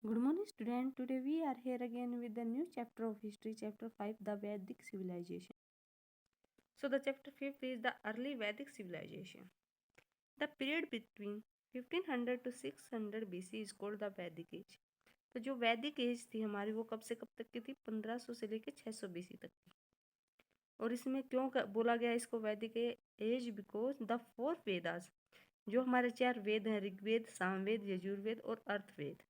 Good morning, student. Today we are here again with the new chapter of history, chapter 5, the Vedic civilization. So, the chapter 5th is the early Vedic civilization. The period between 1500 to 600 BC is called the Vedic age. तो जो वैदिक as थी हमारी वो कब से कब तक की थी? 1500 से लेकर 600 बीसी तक की। और इसमें क्यों बोला गया इसको Vedic age? Because the four Vedas, जो हमारे चार वेद हैं, ऋग्वेद, सामवेद, यजुर्वेद और अर्थवेद,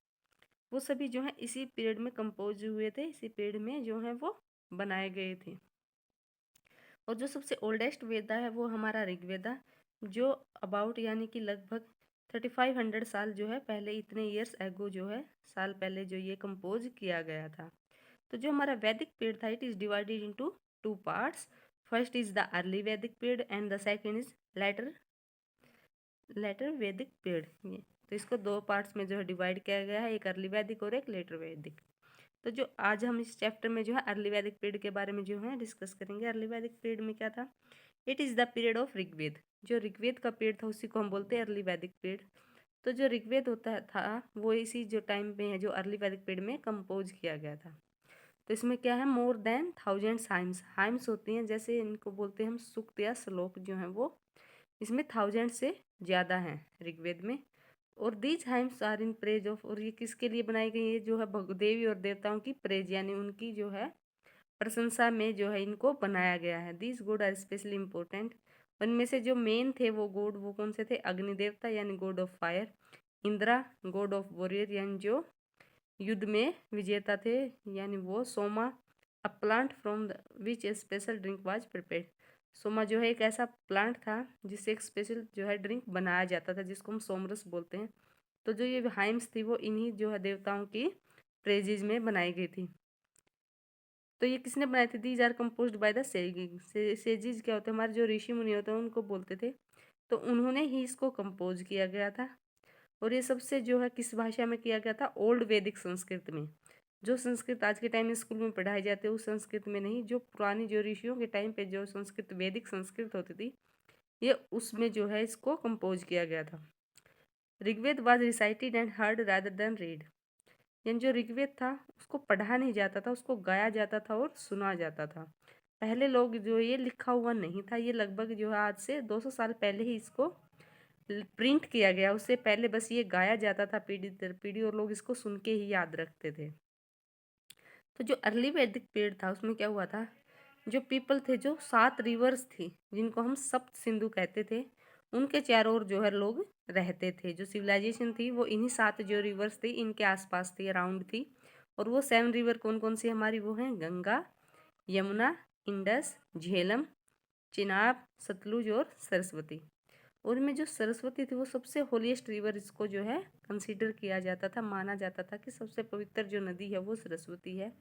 वो सभी जो है इसी पीरियड में कंपोज हुए थे, इसी पीरियड में जो है वो बनाए गए थे। और जो सबसे ओल्डेस्ट वेदा है वो हमारा ऋग्वेदा, जो अबाउट यानी कि लगभग 3500 साल जो है पहले, इतने ईयर्स एगो जो है साल पहले जो ये कंपोज किया गया था। तो जो हमारा वैदिक पीरियड था, it is divided into two parts. First is the early Vedic period and the second is later Vedic period. ये तो इसको दो पार्ट्स में जो है डिवाइड किया गया है, एक अर्ली वैदिक और एक लेटर वैदिक। तो जो आज हम इस चैप्टर में जो है अर्ली वैदिक पीरियड के बारे में जो है डिस्कस करेंगे। अर्ली वैदिक पीरियड में क्या था? It is the period of Rigveda. जो ऋग्वेद का पीरियड था उसी को हम बोलते हैं अर्ली वैदिक पीरियड। तो जो ऋग्वेद होता था वो इसी जो टाइम पे है, जो अर्ली वैदिक पीरियड में कंपोज किया गया था। तो इसमें क्या है? More than 1000 hymns. हाइम्स होती हैं, जैसे इनको बोलते हैं हम सूक्त या श्लोक, जो हैं वो इसमें 1000 से ज़्यादा हैं ऋग्वेद में। और these hymns are in praise of, और ये किसके लिए बनाई गई है? जो है देवी और देवताओं की प्रेज, यानी उनकी जो है प्रशंसा में जो है इनको बनाया गया है। These god are specially important. उनमें से जो मेन थे वो गॉड, वो कौन से थे? अग्नि देवता यानी God of fire, Indira God of warrior यानी जो युद्ध में विजेता थे, यानी वो, Soma a plant from which A special drink was prepared. Soma जो है एक ऐसा प्लांट था जिससे एक स्पेशल जो है ड्रिंक बनाया जाता था, जिसको हम सोमरस बोलते हैं। तो जो ये हाइम्स थी वो इन्हीं जो है देवताओं की प्रेजेज में बनाई गई थी। तो ये किसने बनाई थी? These are composed by the sages. क्या होते हैं? हमारे जो ऋषि मुनि होते हैं उनको बोलते थे। तो उन्होंने ही इसको कंपोज किया गया था। और ये सबसे जो है किस भाषा में किया गया था? ओल्ड वैदिक संस्कृत में। जो संस्कृत आज के टाइम में स्कूल में पढ़ाई जाती है उस संस्कृत में नहीं, जो पुरानी जो ऋषियों के टाइम पे जो संस्कृत वैदिक संस्कृत होती थी, ये उसमें जो है इसको कंपोज किया गया था। Rigveda was recited and heard rather than read. यानी जो ऋग्वेद था उसको पढ़ा नहीं जाता था, उसको गाया जाता था और सुना जाता था। पहले लोग जो ये लिखा हुआ नहीं था, ये लगभग जो है आज से 200 साल पहले ही इसको प्रिंट किया गया। उससे पहले बस ये गाया जाता था पीढ़ी दर पीढ़ी, और लोग इसको सुन के ही याद रखते थे। तो जो अर्ली वैदिक पीरियड था उसमें क्या हुआ था? जो पीपल थे, जो 7 रिवर्स थी जिनको हम सप्त सिंधु कहते थे, उनके चारों ओर जो है लोग रहते थे। जो सिविलाइजेशन थी वो इन्हीं 7 जो रिवर्स थी इनके आसपास थी, अराउंड थी। और वो 7 रिवर कौन कौन सी हमारी? वो हैं गंगा, यमुना, इंडस, झेलम, चिनाब, सतलुज और सरस्वती। और इनमें जो सरस्वती थी वो सबसे होलीएस्ट रिवर इसको जो है कंसीडर किया जाता था, माना जाता था कि सबसे पवित्र जो नदी है वो सरस्वती है।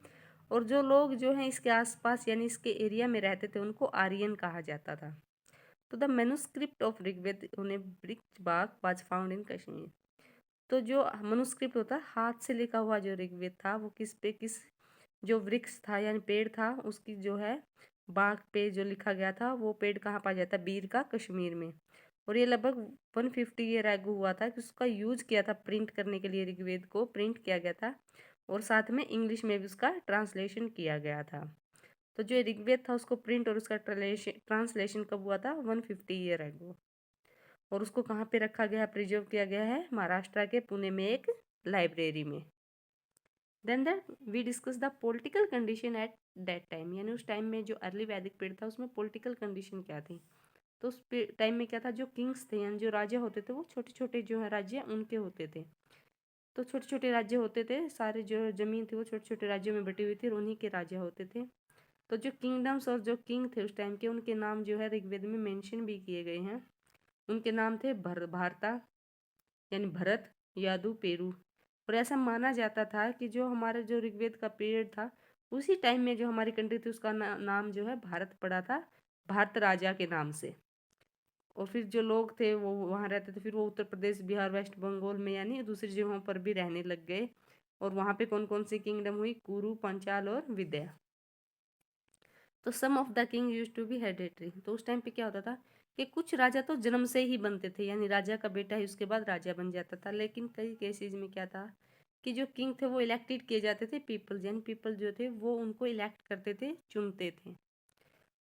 और जो लोग जो हैं इसके आसपास यानी इसके एरिया में रहते थे उनको आर्यन कहा जाता था। तो द मैन्युस्क्रिप्ट ऑफ ऋग्वेद उन वृक्ष बाग वाज फाउंड इन कश्मीर। तो जो मनुस्क्रिप्ट होता है, हाथ से लिखा हुआ जो ऋग्वेद था वो किस पे, किस जो वृक्ष था यानी पेड़ था उसकी जो है बाग पे जो लिखा गया था, वो पेड़ कहाँ पाया जाता है? बीर का, कश्मीर में। और ये लगभग 150 ईयर एगो हुआ था कि उसका यूज किया था प्रिंट करने के लिए, ऋग्वेद को प्रिंट किया गया था और साथ में इंग्लिश में भी उसका ट्रांसलेशन किया गया था। तो जो ऋग्वेद था उसको प्रिंट और उसका ट्रांसलेशन कब हुआ था? 150 ईयर एगो। और उसको कहाँ पे रखा गया है, प्रिजर्व किया गया है? महाराष्ट्र के पुणे में एक लाइब्रेरी में। Then that we discuss the political condition at that time. यानी उस टाइम में जो अर्ली वैदिक पीरियड था उसमें पॉलिटिकल कंडीशन क्या थी? तो उस टाइम में क्या था? जो किंग्स थे यानी जो राजा होते थे वो छोटे छोटे जो है राज्य उनके होते थे। तो छोटे छोटे राज्य होते थे, सारे जो जमीन थी वो छोटे छोटे राज्यों में बटी हुई थी और उन्हीं के राजा होते थे। तो जो किंगडम्स और जो किंग थे उस टाइम के, उनके नाम जो है ऋग्वेद में मेंशन भी किए गए हैं। उनके नाम थे भारता यानी भरत, यादु, पेरू। और ऐसा माना जाता था कि जो हमारे जो ऋग्वेद का पीरियड था उसी टाइम में जो हमारी कंट्री थी उसका नाम जो है भारत पड़ा था, भारत राजा के नाम से। और फिर जो लोग थे वो वहाँ रहते थे, फिर वो उत्तर प्रदेश, बिहार, वेस्ट बंगाल में यानी दूसरी जगहों पर भी रहने लग गए। और वहाँ पे कौन कौन सी किंगडम हुई? कुरु, पंचाल और विद्या। तो some of the king used to be hereditary. तो उस टाइम पे क्या होता था कि कुछ राजा तो जन्म से ही बनते थे, यानी राजा का बेटा ही उसके बाद राजा बन जाता था। लेकिन कई केसेज में क्या था कि जो किंग थे वो इलेक्टेड किए जाते थे पीपल, यानी पीपल जो थे वो उनको इलेक्ट करते थे, चुनते थे।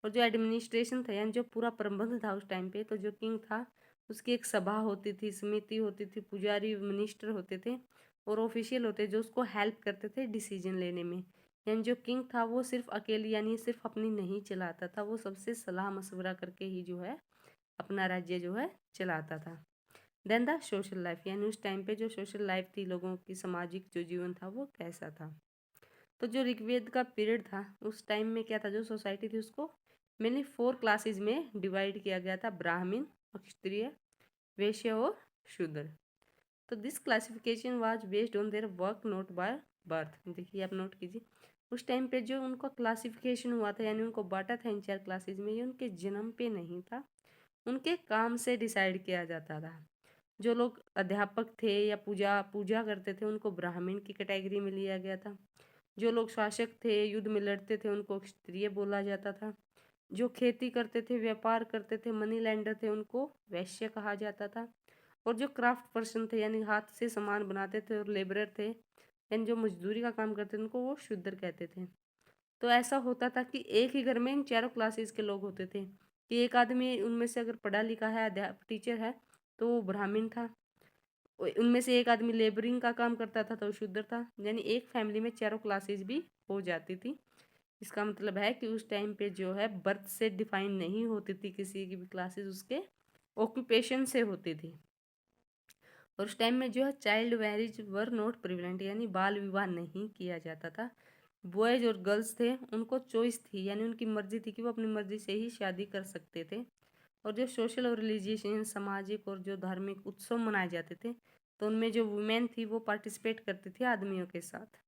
और जो एडमिनिस्ट्रेशन था यानी जो पूरा प्रबंध था उस टाइम पे, तो जो किंग था उसकी एक सभा होती थी, समिति होती थी, पुजारी मिनिस्टर होते थे और ऑफिशियल होते जो उसको हेल्प करते थे डिसीजन लेने में। यानी जो किंग था वो सिर्फ अकेले यानी सिर्फ अपनी नहीं चलाता था, वो सबसे सलाह मशवरा करके ही जो है अपना राज्य जो है चलाता था। देन द सोशल लाइफ, यानी उस टाइम पे जो सोशल लाइफ थी लोगों की, सामाजिक जो जीवन था वो कैसा था। तो जो ऋग्वेद का पीरियड था उस टाइम में क्या था, जो सोसाइटी थी उसको मेनली 4 क्लासेस में डिवाइड किया गया था, ब्राह्मण, क्षत्रिय, वैश्य और शूद्र। तो this classification was based on their work not by birth. देखिए आप नोट कीजिए, उस टाइम पे जो उनका क्लासिफिकेशन हुआ था यानी उनको बांटा था इन 4 क्लासेस में, ये उनके जन्म पे नहीं था, उनके काम से डिसाइड किया जाता था। जो लोग अध्यापक थे या पूजा पूजा करते थे उनको ब्राह्मण की कैटेगरी में लिया गया था। जो लोग शासक थे, युद्ध में लड़ते थे, उनको क्षत्रिय बोला जाता था। जो खेती करते थे, व्यापार करते थे, मनी लैंडर थे, उनको वैश्य कहा जाता था। और जो क्राफ्ट पर्सन थे यानी हाथ से सामान बनाते थे और लेबरर थे यानी जो मजदूरी का काम करते थे उनको वो शूद्र कहते थे। तो ऐसा होता था कि एक ही घर में इन चारों क्लासेस के लोग होते थे, कि एक आदमी उनमें से अगर पढ़ा लिखा है, अध्यापक टीचर है, तो वो ब्राह्मण था। उनमें से एक आदमी लेबरिंग का काम करता था तो वो शूद्र था। यानी एक फैमिली में चारों क्लासेस भी हो जाती थी। इसका मतलब है कि उस टाइम पे जो है बर्थ से डिफाइन नहीं होती थी किसी की भी क्लासेस, उसके ऑक्यूपेशन से होती थी। और उस टाइम में जो है child marriage were not prevalent, यानी बाल विवाह नहीं किया जाता था। बॉयज और गर्ल्स थे उनको चॉइस थी, यानी उनकी मर्जी थी कि वो अपनी मर्जी से ही शादी कर सकते थे। और जो सोशल और रिलीजियस सामाजिक और जो धार्मिक उत्सव मनाए जाते थे तो उनमें जो वुमेन थी वो पार्टिसिपेट करती थी आदमियों के साथ।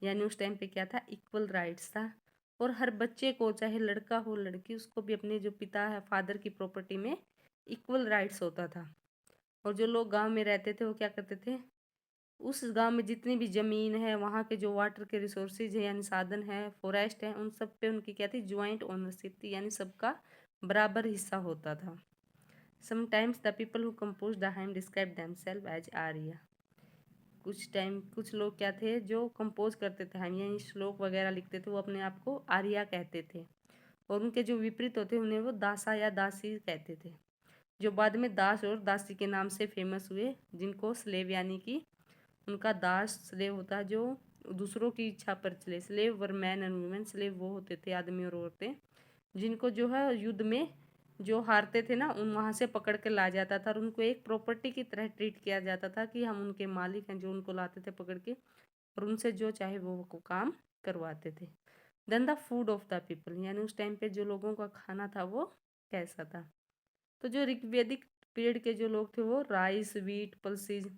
यानी उस टाइम पे क्या था, इक्वल राइट्स था। और हर बच्चे को चाहे लड़का हो लड़की, उसको भी अपने जो पिता है फादर की प्रॉपर्टी में इक्वल राइट्स होता था। और जो लोग गांव में रहते थे वो क्या करते थे, उस गांव में जितनी भी ज़मीन है, वहाँ के जो वाटर के रिसोर्सेज है यानी साधन है, फॉरेस्ट है, उन सब पे उनकी क्या थी, ज्वाइंट ओनरशिप थी, यानी सबका बराबर हिस्सा होता था। Sometimes the people who compose the hymn describe themselves as Arya. कुछ लोग क्या थे जो कंपोज करते थे हाइम यानी श्लोक वगैरह लिखते थे, वो अपने आप को आर्या कहते थे। और उनके जो विपरीत होते उन्हें वो दासा या दासी कहते थे, जो बाद में दास और दासी के नाम से फेमस हुए, जिनको स्लेव यानी कि उनका दास स्लेव होता है जो दूसरों की इच्छा पर चले। Slave were man and women, slave वो होते थे आदमी और औरतें जिनको जो है युद्ध में जो हारते थे ना उन वहाँ से पकड़ के ला जाता था और उनको एक प्रॉपर्टी की तरह ट्रीट किया जाता था कि हम उनके मालिक हैं, जो उनको लाते थे पकड़ के और उनसे जो चाहे वो काम करवाते थे। Then the food of the people, यानी उस टाइम पे जो लोगों का खाना था वो कैसा था। तो जो ऋग्वेदिक पीरियड के जो लोग थे वो राइस, वीट, पल्सीज,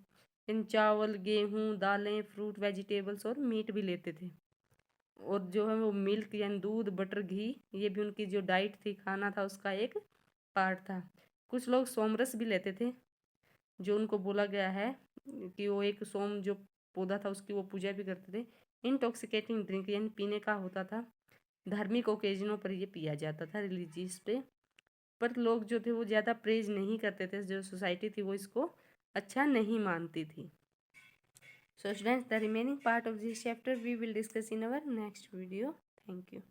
इन चावल, गेहूँ, दालें, फ्रूट, वेजिटेबल्स और मीट भी लेते थे। और जो है वो मिल्क यानी दूध, बटर, घी, ये भी उनकी जो डाइट थी, खाना था, उसका एक पार्ट था। कुछ लोग सोमरस भी लेते थे, जो उनको बोला गया है कि वो एक सोम जो पौधा था उसकी वो पूजा भी करते थे। इंटॉक्सिकेटिंग ड्रिंक यानी पीने का होता था, धार्मिक ओकेजनों पर ये पिया जाता था, रिलीजियस पे। पर लोग जो थे वो ज़्यादा प्रेज नहीं करते थे, जो सोसाइटी थी वो इसको अच्छा नहीं मानती थी। So students, the remaining part of this chapter we will discuss in our next video. Thank you.